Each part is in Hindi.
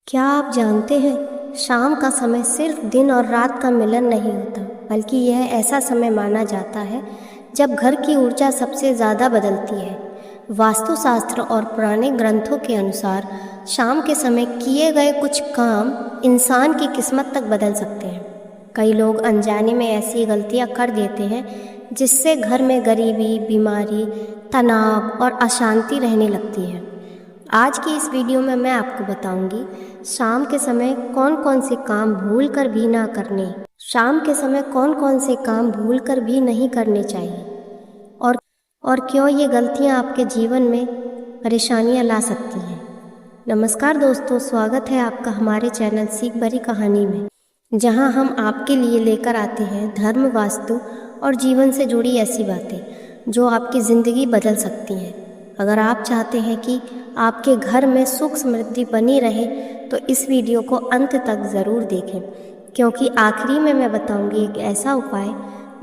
क्या आप जानते हैं, शाम का समय सिर्फ दिन और रात का मिलन नहीं होता, बल्कि यह ऐसा समय माना जाता है जब घर की ऊर्जा सबसे ज़्यादा बदलती है। वास्तुशास्त्र और पुराने ग्रंथों के अनुसार शाम के समय किए गए कुछ काम इंसान की किस्मत तक बदल सकते हैं। कई लोग अनजाने में ऐसी गलतियां कर देते हैं जिससे घर में गरीबी, बीमारी, तनाव और अशांति रहने लगती है। आज की इस वीडियो में मैं आपको बताऊंगी शाम के समय कौन कौन से काम भूल कर भी ना करने शाम के समय कौन कौन से काम भूल कर भी नहीं करने चाहिए और क्यों ये गलतियां आपके जीवन में परेशानियां ला सकती हैं। नमस्कार दोस्तों, स्वागत है आपका हमारे चैनल सीख भरी कहानी में, जहां हम आपके लिए लेकर आते हैं धर्म, वास्तु और जीवन से जुड़ी ऐसी बातें जो आपकी ज़िंदगी बदल सकती हैं। अगर आप चाहते हैं कि आपके घर में सुख समृद्धि बनी रहे तो इस वीडियो को अंत तक ज़रूर देखें, क्योंकि आखिरी में मैं बताऊंगी एक ऐसा उपाय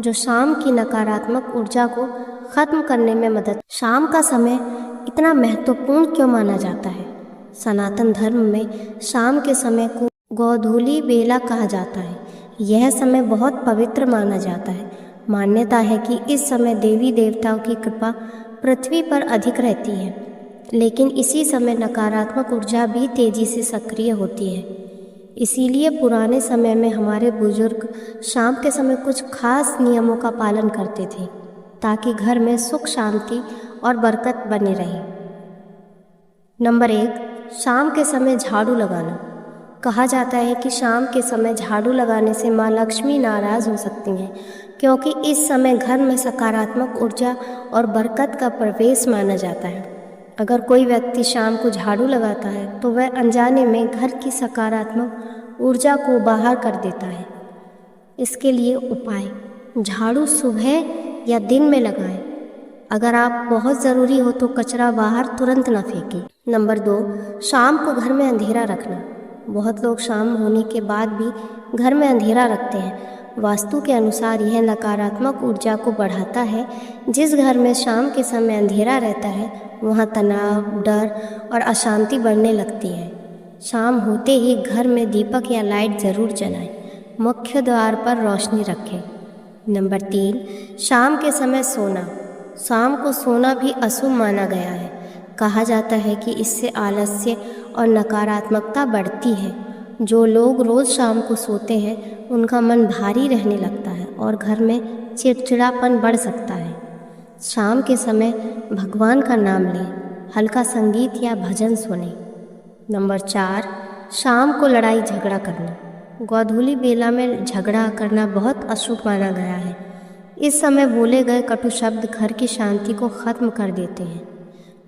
जो शाम की नकारात्मक ऊर्जा को ख़त्म करने में मदद। शाम का समय इतना महत्वपूर्ण क्यों माना जाता है? सनातन धर्म में शाम के समय को गोधूली बेला कहा जाता है। यह समय बहुत पवित्र माना जाता है। मान्यता है कि इस समय देवी देवताओं की कृपा पृथ्वी पर अधिक रहती है, लेकिन इसी समय नकारात्मक ऊर्जा भी तेजी से सक्रिय होती है। इसीलिए पुराने समय में हमारे बुजुर्ग शाम के समय कुछ खास नियमों का पालन करते थे ताकि घर में सुख, शांति और बरकत बने रहे। नंबर 1, शाम के समय झाड़ू लगाना। कहा जाता है कि शाम के समय झाड़ू लगाने से माँ लक्ष्मी नाराज़ हो सकती हैं, क्योंकि इस समय घर में सकारात्मक ऊर्जा और बरकत का प्रवेश माना जाता है। अगर कोई व्यक्ति शाम को झाड़ू लगाता है तो वह अनजाने में घर की सकारात्मक ऊर्जा को बाहर कर देता है। इसके लिए उपाय: झाड़ू सुबह या दिन में लगाएं। अगर आप बहुत ज़रूरी हो तो कचरा बाहर तुरंत ना फेंकें। नंबर 2, शाम को घर में अंधेरा रखना। बहुत लोग शाम होने के बाद भी घर में अंधेरा रखते हैं। वास्तु के अनुसार यह नकारात्मक ऊर्जा को बढ़ाता है। जिस घर में शाम के समय अंधेरा रहता है वहाँ तनाव, डर और अशांति बढ़ने लगती है। शाम होते ही घर में दीपक या लाइट ज़रूर जलाएं। मुख्य द्वार पर रोशनी रखें। नंबर 3, शाम के समय सोना। शाम को सोना भी अशुभ माना गया है। कहा जाता है कि इससे आलस्य और नकारात्मकता बढ़ती है। जो लोग रोज़ शाम को सोते हैं उनका मन भारी रहने लगता है और घर में चिड़चिड़ापन बढ़ सकता है। शाम के समय भगवान का नाम लें, हल्का संगीत या भजन सुनें। नंबर 4, शाम को लड़ाई झगड़ा करना। गोधूली बेला में झगड़ा करना बहुत अशुभ माना गया है। इस समय बोले गए कटु शब्द घर की शांति को ख़त्म कर देते हैं।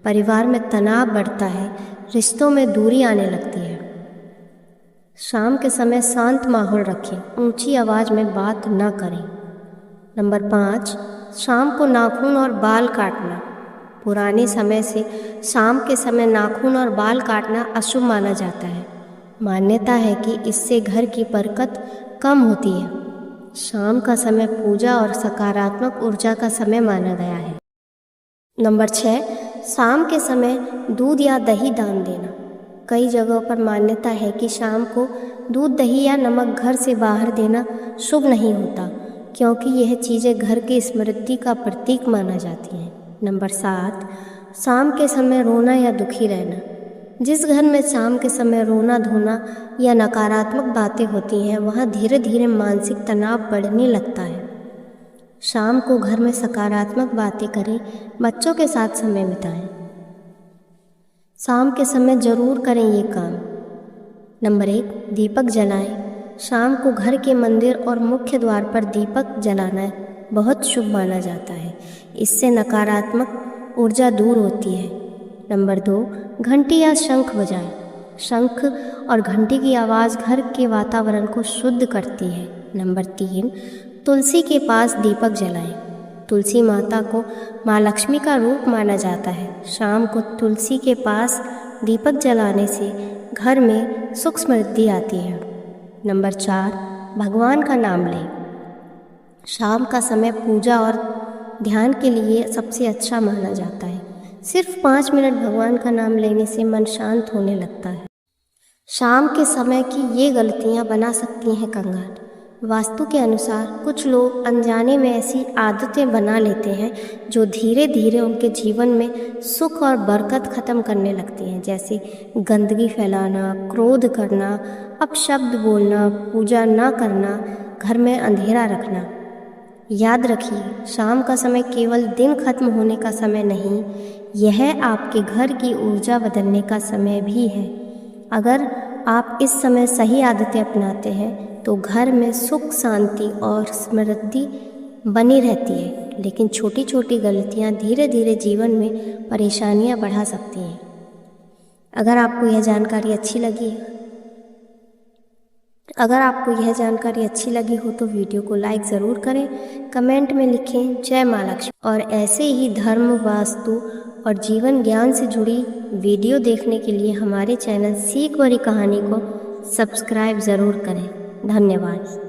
परिवार में तनाव बढ़ता है, रिश्तों में दूरी आने लगती है। शाम के समय शांत माहौल रखें, ऊंची आवाज़ में बात न करें। नंबर 5, शाम को नाखून और बाल काटना। पुराने समय से शाम के समय नाखून और बाल काटना अशुभ माना जाता है। मान्यता है कि इससे घर की बरकत कम होती है। शाम का समय पूजा और सकारात्मक ऊर्जा का समय माना गया है। नंबर 6, शाम के समय दूध या दही दान देना। कई जगहों पर मान्यता है कि शाम को दूध, दही या नमक घर से बाहर देना शुभ नहीं होता, क्योंकि यह चीज़ें घर की समृद्धि का प्रतीक माना जाती हैं। नंबर 7, शाम के समय रोना या दुखी रहना। जिस घर में शाम के समय रोना धोना या नकारात्मक बातें होती हैं वहाँ धीरे धीरे मानसिक तनाव बढ़ने लगता है। शाम को घर में सकारात्मक बातें करें, बच्चों के साथ समय बिताएं। शाम के समय ज़रूर करें ये काम। नंबर 1, दीपक जलाएं। शाम को घर के मंदिर और मुख्य द्वार पर दीपक जलाना बहुत शुभ माना जाता है। इससे नकारात्मक ऊर्जा दूर होती है। नंबर 2, घंटी या शंख बजाएं। शंख और घंटी की आवाज़ घर के वातावरण को शुद्ध करती है। नंबर 3, तुलसी के पास दीपक जलाएं। तुलसी माता को माँ लक्ष्मी का रूप माना जाता है। शाम को तुलसी के पास दीपक जलाने से घर में सुख समृद्धि आती है। नंबर 4, भगवान का नाम लें। शाम का समय पूजा और ध्यान के लिए सबसे अच्छा माना जाता है। सिर्फ 5 मिनट भगवान का नाम लेने से मन शांत होने लगता है। शाम के समय की ये गलतियां बना सकती हैं कंगाल। वास्तु के अनुसार कुछ लोग अनजाने में ऐसी आदतें बना लेते हैं जो धीरे धीरे उनके जीवन में सुख और बरकत ख़त्म करने लगती हैं, जैसे गंदगी फैलाना, क्रोध करना, अपशब्द बोलना, पूजा ना करना, घर में अंधेरा रखना। याद रखिए, शाम का समय केवल दिन खत्म होने का समय नहीं, यह आपके घर की ऊर्जा बदलने का समय भी है। अगर आप इस समय सही आदतें अपनाते हैं तो घर में सुख, शांति और समृद्धि बनी रहती है, लेकिन छोटी छोटी गलतियां धीरे धीरे जीवन में परेशानियां बढ़ा सकती हैं। अगर आपको यह जानकारी अच्छी लगी हो तो वीडियो को लाइक ज़रूर करें, कमेंट में लिखें जय माँ लक्ष्मी। और ऐसे ही धर्म, वास्तु और जीवन ज्ञान से जुड़ी वीडियो देखने के लिए हमारे चैनल सीख भरी कहानी को सब्सक्राइब ज़रूर करें। धन्यवाद।